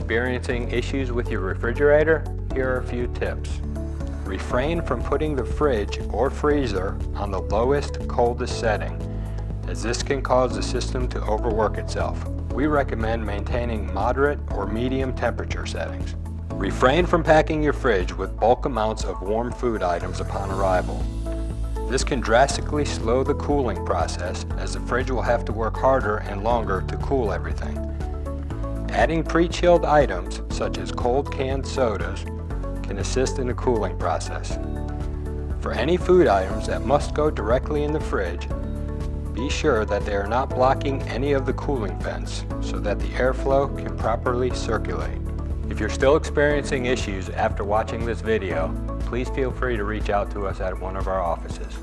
experiencing issues with your refrigerator? Here are a few tips. Refrain from putting the fridge or freezer on the lowest, coldest setting, as this can cause the system to overwork itself. We recommend maintaining moderate or medium temperature settings. Refrain from packing your fridge with bulk amounts of warm food items upon arrival. This can drastically slow the cooling process, as the fridge will have to work harder and longer to cool everything. Adding pre-chilled items, such as cold canned sodas, can assist in the cooling process. For any food items that must go directly in the fridge, be sure that they are not blocking any of the cooling vents so that the airflow can properly circulate. If you're still experiencing issues after watching this video, please feel free to reach out to us at one of our offices.